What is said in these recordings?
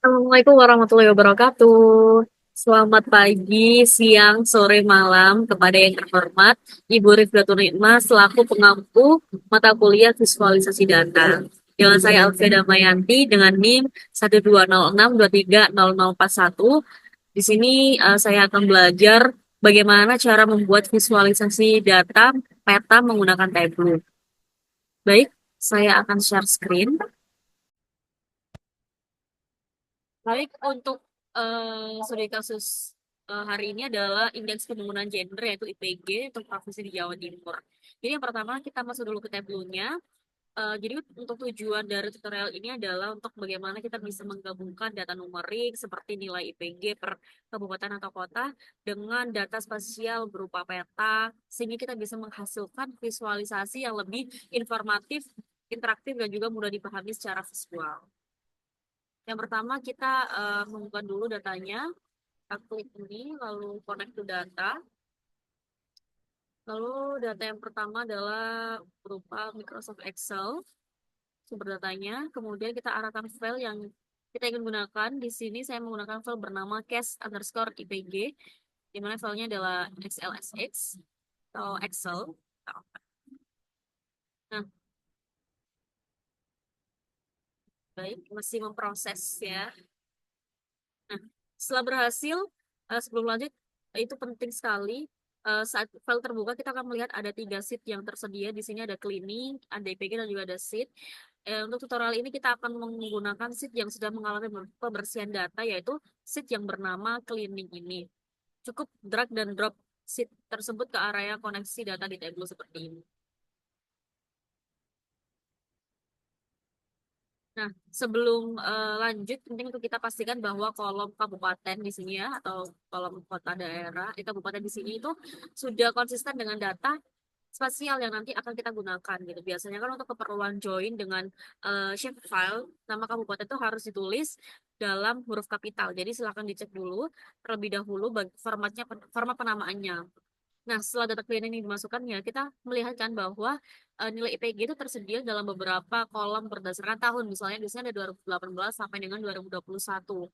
Assalamualaikum warahmatullahi wabarakatuh. Selamat pagi, siang, sore, malam kepada yang terhormat Ibu Rifdatul Nikmah selaku pengampu mata kuliah visualisasi data. Dengan saya Alfia Damayanti dengan NIM 12062300041. Di sini saya akan belajar bagaimana cara membuat visualisasi data peta menggunakan Tableau. Baik, saya akan share screen. Baik, untuk studi kasus hari ini adalah indeks pembangunan gender yaitu IPG untuk provinsi di Jawa Timur. Jadi yang pertama kita masuk dulu ke tabelnya. Jadi untuk tujuan dari tutorial ini adalah untuk bagaimana kita bisa menggabungkan data numerik seperti nilai IPG per kabupaten atau kota dengan data spasial berupa peta sehingga kita bisa menghasilkan visualisasi yang lebih informatif, interaktif dan juga mudah dipahami secara visual. Yang pertama kita membuka dulu datanya, kita klik ini, lalu connect to data. Lalu data yang pertama adalah berupa Microsoft Excel, sumber datanya. Kemudian kita arahkan file yang kita ingin gunakan. Di sini saya menggunakan file bernama cast_ipg, di mana filenya adalah XLSX atau Excel. Nah, baik, masih memproses ya. Nah, setelah berhasil, sebelum lanjut, itu penting sekali. Saat file terbuka, kita akan melihat ada 3 sheet yang tersedia. Di sini ada cleaning, ada IPG, dan juga ada sheet. Untuk tutorial ini, kita akan menggunakan sheet yang sudah mengalami pembersihan data, yaitu sheet yang bernama cleaning ini. Cukup drag dan drop sheet tersebut ke area koneksi data di Tableau seperti ini. Nah, sebelum lanjut, penting untuk kita pastikan bahwa kolom kabupaten di sini ya, atau kolom kota daerah, kabupaten di sini itu sudah konsisten dengan data spasial yang nanti akan kita gunakan gitu. Biasanya kan untuk keperluan join dengan shapefile, nama kabupaten itu harus ditulis dalam huruf kapital. Jadi silakan dicek dulu terlebih dahulu formatnya, format penamaannya. Nah, setelah data klien ini dimasukkan ya, kita melihatkan bahwa nilai IPG itu tersedia dalam beberapa kolom berdasarkan tahun. Misalnya di sini ada 2018 sampai dengan 2021.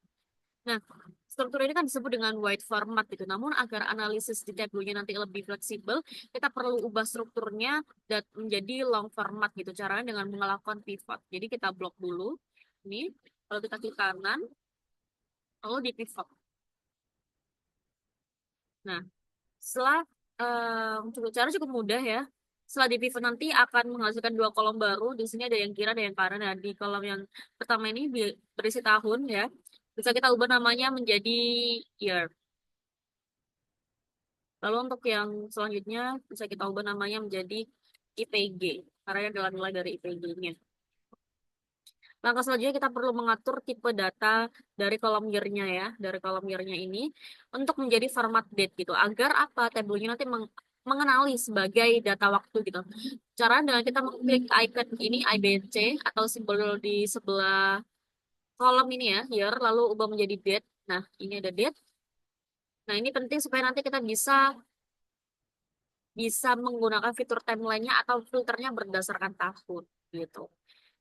Nah, struktur ini kan disebut dengan white format gitu. Namun agar analisis di tabelnya nanti lebih fleksibel, kita perlu ubah strukturnya dan menjadi long format gitu. Caranya dengan melakukan pivot. Jadi kita blok dulu. Ini, kalau kita klik kanan, lalu di pivot. Nah, setelah cara cukup mudah ya. Setelah di pivot nanti akan menghasilkan 2 kolom baru. Di sini ada yang kiri, ada yang kanan. Nah, di kolom yang pertama ini berisi tahun ya. Bisa kita ubah namanya menjadi year. Lalu untuk yang selanjutnya bisa kita ubah namanya menjadi IPG. Karena ini adalah nilai dari IPG-nya. Langkah selanjutnya kita perlu mengatur tipe data dari kolom year-nya ya, dari kolom year-nya ini untuk menjadi format date gitu. Agar apa? Tabelnya nanti mengenali sebagai data waktu gitu. Cara dengan kita mengklik icon ini IBC atau simbol di sebelah kolom ini ya, year, lalu ubah menjadi date. Nah, ini ada date. Nah, ini penting supaya nanti kita bisa menggunakan fitur timeline-nya atau filternya berdasarkan tahun gitu.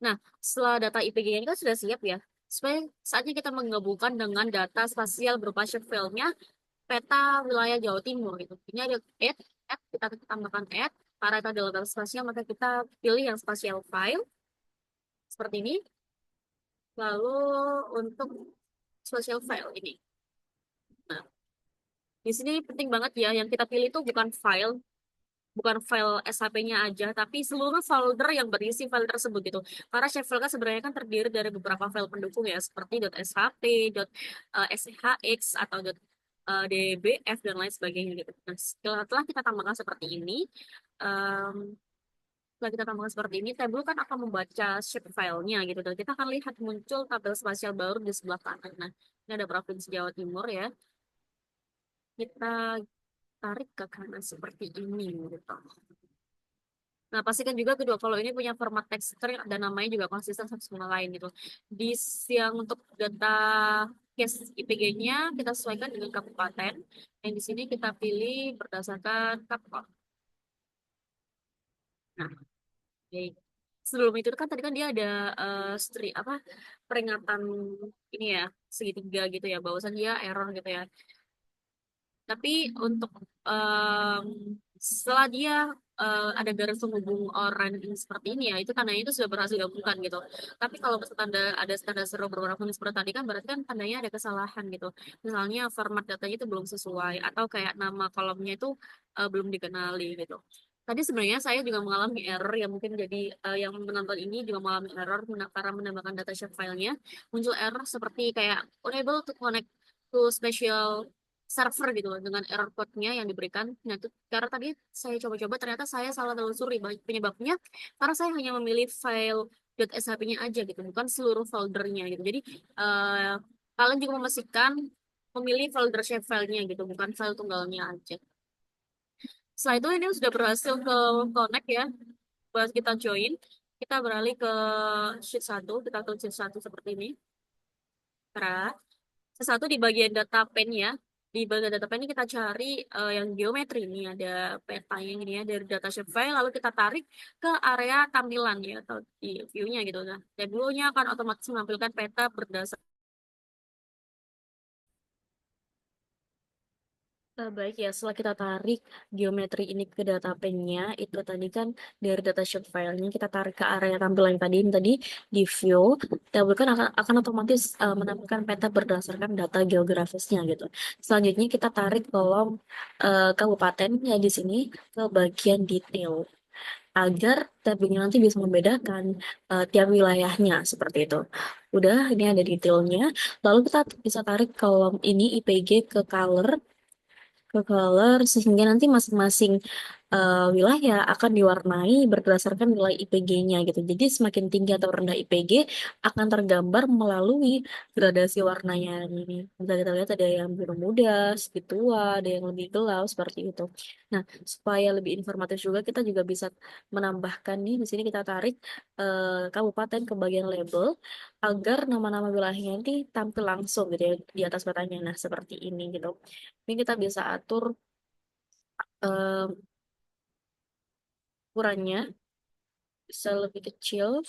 Nah, setelah data IPG ini kan sudah siap ya. Supaya saatnya kita menggabungkan dengan data spasial berupa shape file-nya peta wilayah Jawa Timur gitu. Ini ada add, kita tambahkan add. Karena itu adalah data spasial, maka kita pilih yang spasial file seperti ini. Lalu untuk spasial file ini. Nah, di sini penting banget ya, yang kita pilih itu bukan file SHP-nya aja, tapi seluruh folder yang berisi file tersebut gitu. Karena shape file kan sebenarnya kan terdiri dari beberapa file pendukung ya, seperti .shp, .shx, atau .dbf, dan lain sebagainya gitu. Nah, setelah kita tambahkan seperti ini, em, setelah kita tambahkan seperti ini, Tableau kan akan membaca shape filenya gitu, dan kita akan lihat muncul tabel spasial baru di sebelah kanan. Nah, ini ada Provinsi Jawa Timur ya. Kita tarik ke kanan seperti ini gitu. Nah, pastikan juga kedua kalau ini punya format teks string dan namanya juga konsisten satu sama lain gitu. Di yang untuk data case IPG-nya kita sesuaikan dengan kabupaten. Yang di sini kita pilih berdasarkan kabupaten. Nah, oke. sebelum itu kan tadi kan dia ada apa peringatan ini ya segitiga gitu ya, bahwasan dia error gitu ya. Tapi untuk em, setelah dia ada garis penghubung oranye seperti ini ya, itu tandanya itu sudah berhasil digabungkan gitu. Tapi kalau ada tanda seru berwarna kuning seperti tadi kan berarti kan tandanya ada kesalahan gitu. Misalnya format datanya itu belum sesuai atau kayak nama kolomnya itu belum dikenali gitu. Tadi sebenarnya saya juga mengalami error ya, mungkin jadi yang menonton ini juga mengalami error karena menambahkan data shape filenya muncul error seperti kayak unable to connect to special server gitu loh, dengan error code-nya yang diberikan. Nah, itu karena tadi saya coba-coba ternyata saya salah telusuri penyebabnya karena saya hanya memilih file .shp-nya aja gitu, bukan seluruh foldernya gitu. Jadi eh, kalian juga memastikan memilih folder shape filenya gitu, bukan file tunggalnya aja. Setelah itu ini sudah berhasil ke connect ya, buat kita join. Kita beralih ke sheet 1, kita klik sheet 1 seperti ini. Terus, satu di bagian data pane ya. Di bagian data pane ini kita cari yang geometri ini ada petanya ini ya dari data file lalu kita tarik ke area tampilan ya atau di view-nya gitu nah. Tableau-nya akan otomatis menampilkan peta berdasarkan. Baik ya, setelah kita tarik geometri ini ke data pane-nya, itu tadi kan dari data sheet file-nya kita tarik ke area tampilan tadi, ini tadi di view, tabel kan akan otomatis menampilkan peta berdasarkan data geografisnya gitu. Selanjutnya kita tarik kolom kabupaten ya di sini ke bagian detail agar tabelnya nanti bisa membedakan tiap wilayahnya seperti itu. Udah, ini ada detailnya. Lalu kita bisa tarik kolom ini IPG ke color sehingga nanti masing-masing wilayah akan diwarnai berdasarkan nilai IPG-nya gitu. Jadi semakin tinggi atau rendah IPG akan tergambar melalui gradasi warnanya ini. Bisa kita lihat ada yang biru muda, sedikit tua, ada yang lebih gelap seperti itu. Nah, supaya lebih informatif juga kita juga bisa menambahkan nih di sini kita tarik kabupaten ke bagian label agar nama-nama wilayahnya nanti tampil langsung gitu ya di atas petanya. Nah, seperti ini gitu. Ini kita bisa atur eh, ukurannya bisa lebih kecil.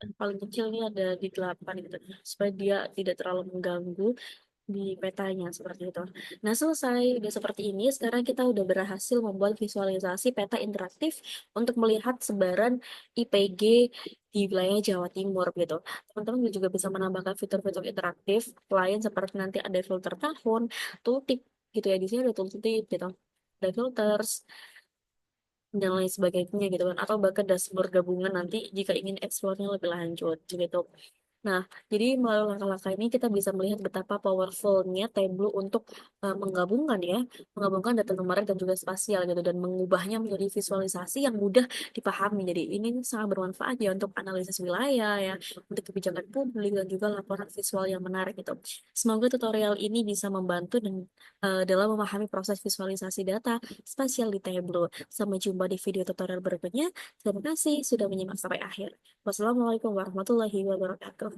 Dan paling kecil ini ada di 8 gitu. Supaya dia tidak terlalu mengganggu di petanya seperti itu. Nah, selesai udah seperti ini. Sekarang kita udah berhasil membuat visualisasi peta interaktif untuk melihat sebaran IPG di wilayah Jawa Timur gitu. Teman-teman juga bisa menambahkan fitur-fitur interaktif lain seperti nanti ada filter tahun, tooltip gitu ya. Di sini ada tooltip gitu. Ada filters dan lain sebagainya gitu kan atau bahkan dashboard gabungan nanti jika ingin eksplornya lebih lanjut gitu. Nah, jadi melalui langkah-langkah ini kita bisa melihat betapa powerfulnya Tableau untuk menggabungkan data numerik dan juga spasial gitu dan mengubahnya menjadi visualisasi yang mudah dipahami. Jadi ini sangat bermanfaat ya untuk analisis wilayah ya, untuk kebijakan publik dan juga laporan visual yang menarik gitu. Semoga tutorial ini bisa membantu dan dalam memahami proses visualisasi data spasial di Tableau. Sampai jumpa di video tutorial berikutnya. Terima kasih sudah menyimak sampai akhir. Wassalamualaikum warahmatullahi wabarakatuh.